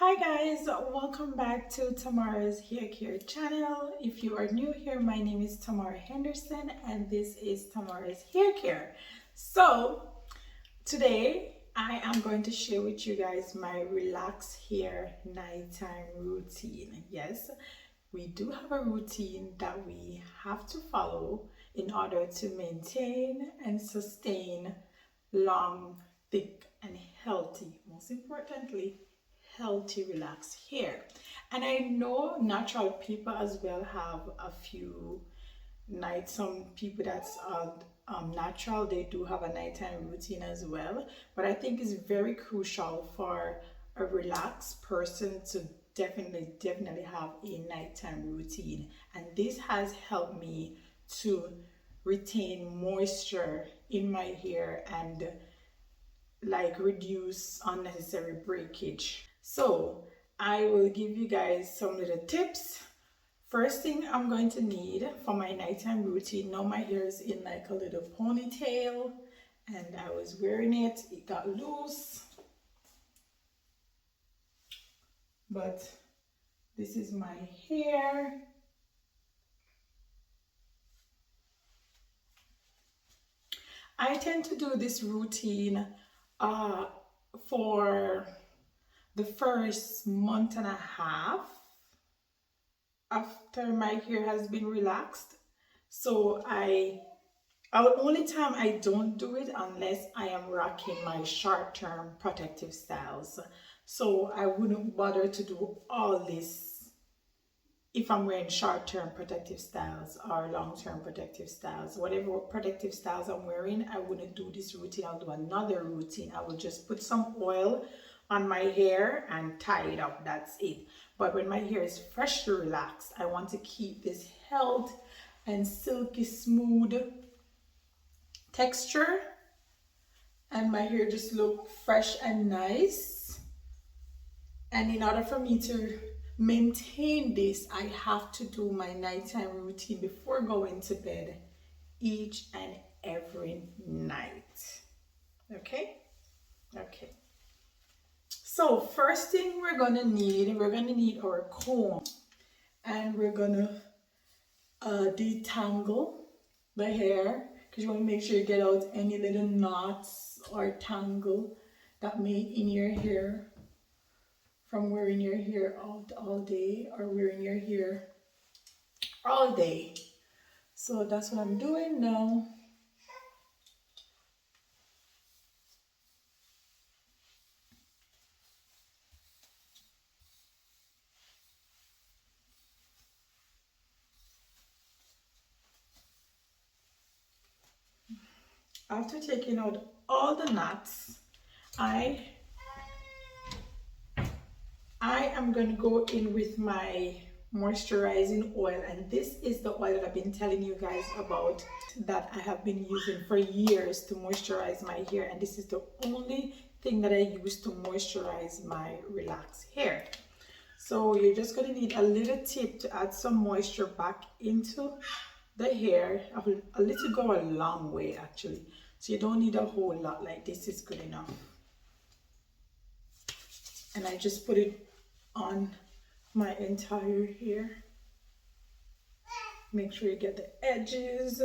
Hi guys, welcome back to Tamara's Hair Care channel. If you are new here, my name is Tamara Henderson and this is Tamara's Hair Care. So today I am going to share with you guys my relaxed hair nighttime routine. Yes, we do have a routine that we have to follow in order to maintain and sustain long, thick, and healthy, most importantly, healthy, relaxed hair. And I know natural people as well have a few nights. Some people that's natural, they do have a nighttime routine as well. But I think it's very crucial for a relaxed person to definitely have a nighttime routine. And this has helped me to retain moisture in my hair and like reduce unnecessary breakage. So I will give you guys some little tips. First thing I'm going to need for my nighttime routine, now my hair is in like a little ponytail and I was wearing it, it got loose, but this is my hair. I tend to do this routine for the first month and a half after my hair has been relaxed. So only time I don't do it unless I am rocking my short-term protective styles. So I wouldn't bother to do all this if I'm wearing short-term protective styles or long-term protective styles. Whatever protective styles I'm wearing, I wouldn't do this routine. I'll do another routine. I will just put some oil on my hair and tie it up. That's it. But when my hair is freshly relaxed, I want to keep this health and silky smooth texture and my hair just look fresh and nice. And in order for me to maintain this, I have to do my nighttime routine before going to bed each and every night. Okay? Okay. So first thing we're gonna need our comb, and we're gonna detangle the hair because you want to make sure you get out any little knots or tangle that may in your hair from wearing your hair out all day or wearing your hair all day. So that's what I'm doing now. After taking out all the knots, I am going to go in with my moisturizing oil, and this is the oil that I've been telling you guys about that I have been using for years to moisturize my hair, and this is the only thing that I use to moisturize my relaxed hair. So you're just going to need a little tip to add some moisture back into the hair. A little go a long way actually, so you don't need a whole lot. Like this is good enough. And I just put it on my entire hair. Make sure you get the edges,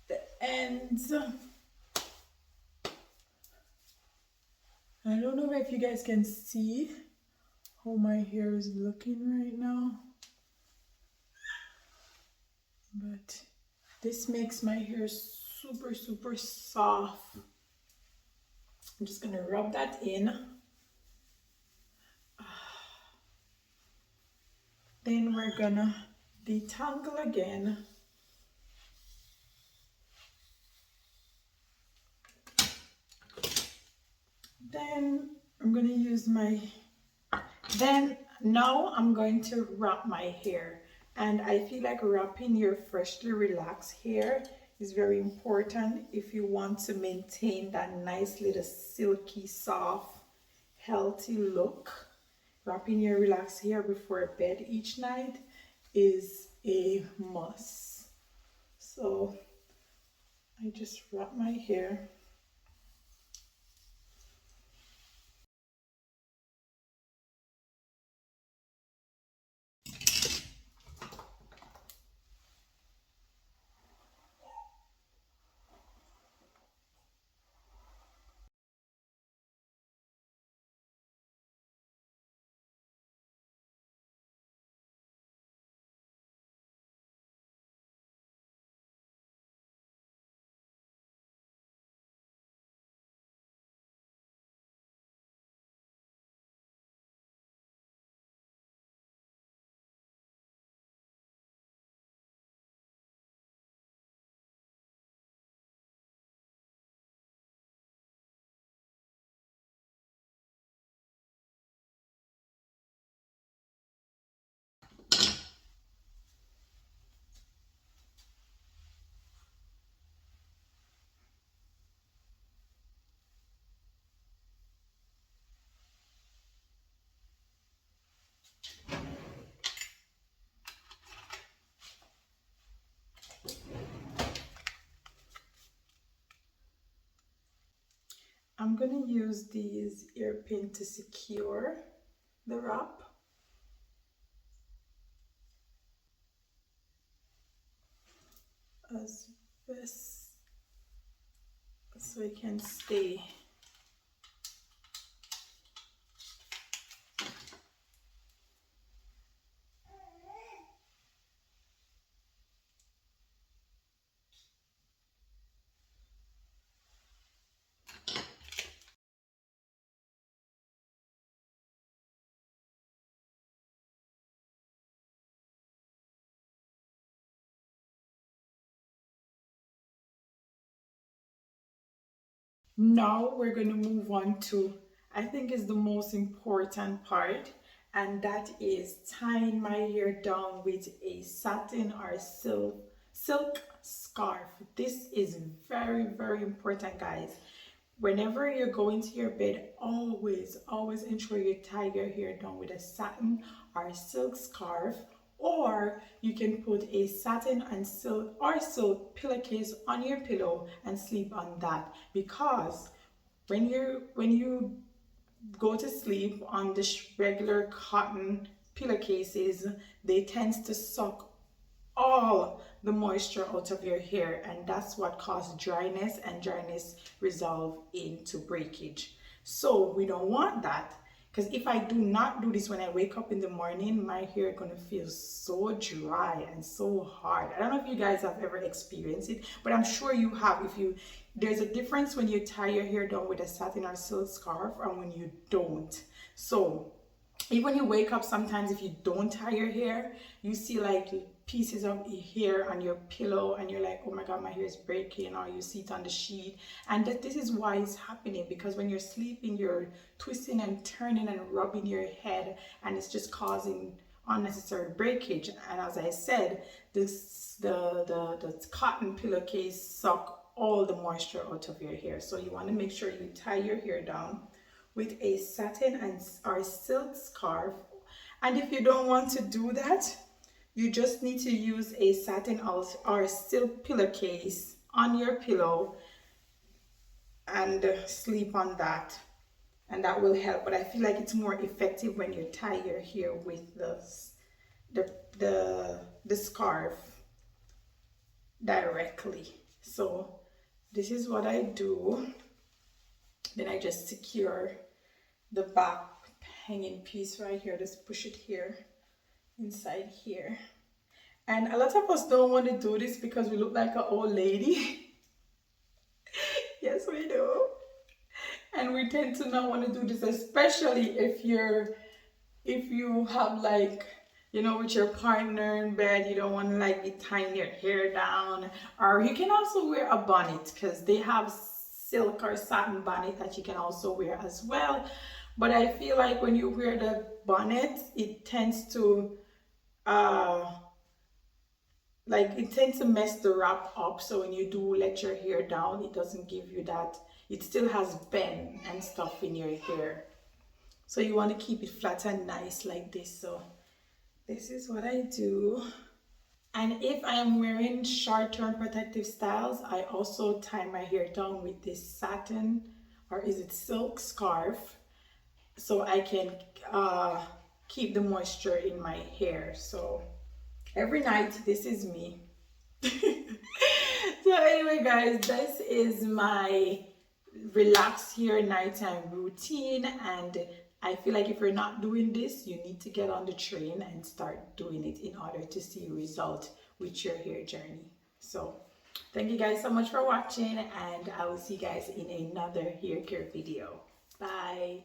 the ends. I don't know if you guys can see how my hair is looking right now, but this makes my hair super soft. I'm just gonna rub that in. Then we're gonna detangle again. Then I'm gonna use now I'm going to wrap my hair. And I feel like wrapping your freshly relaxed hair is very important if you want to maintain that nice little silky, soft, healthy look. Wrapping your relaxed hair before bed each night is a must. So I just wrap my hair. gonna use these ear pin to secure the wrap as best so it can stay. Now we're going to move on to, I think is the most important part, and that is tying my hair down with a satin or silk scarf. This is very, very important, guys. Whenever you're going to your bed, always ensure you tie your hair down with a satin or a silk scarf, or you can put a satin and silk pillowcase on your pillow and sleep on that, because when you go to sleep on the regular cotton pillowcases, they tend to suck all the moisture out of your hair, and that's what causes dryness, and dryness resolve into breakage. So we don't want that, because if I do not do this when I wake up in the morning, my hair gonna feel so dry and so hard. I don't know if you guys have ever experienced it, but I'm sure you have. There's a difference when you tie your hair down with a satin or silk scarf and when you don't. So even when you wake up, sometimes if you don't tie your hair, you see like pieces of hair on your pillow and you're like, oh my god, my hair is breaking, or you see it on the sheet. And this is why it's happening, because when you're sleeping, you're twisting and turning and rubbing your head, and it's just causing unnecessary breakage. And as I said, the cotton pillowcase suck all the moisture out of your hair. So you want to make sure you tie your hair down with a satin or silk scarf. And if you don't want to do that, you just need to use a satin or silk pillowcase on your pillow and sleep on that, and that will help. But I feel like it's more effective when you tie your hair with the scarf directly. So this is what I do. Then I just secure the back hanging piece right here, just push it here inside here. And a lot of us don't want to do this because we look like an old lady. Yes, we do. And we tend to not want to do this, especially if you have, like, you know, with your partner in bed, you don't want to like be tying your hair down. Or you can also wear a bonnet, because they have silk or satin bonnet that you can also wear as well. But I feel like when you wear the bonnet, it tends to mess the wrap up. So when you do let your hair down, it doesn't give you that, it still has bend and stuff in your hair. So you want to keep it flat and nice like this. So this is what I do. And if I am wearing short-term protective styles, I also tie my hair down with this satin, or is it silk scarf, so I can keep the moisture in my hair. So every night, this is me. So anyway, guys, this is my relax hair nighttime routine, and I feel like if you're not doing this, you need to get on the train and start doing it in order to see result with your hair journey. So thank you guys so much for watching, and I will see you guys in another hair care video. Bye.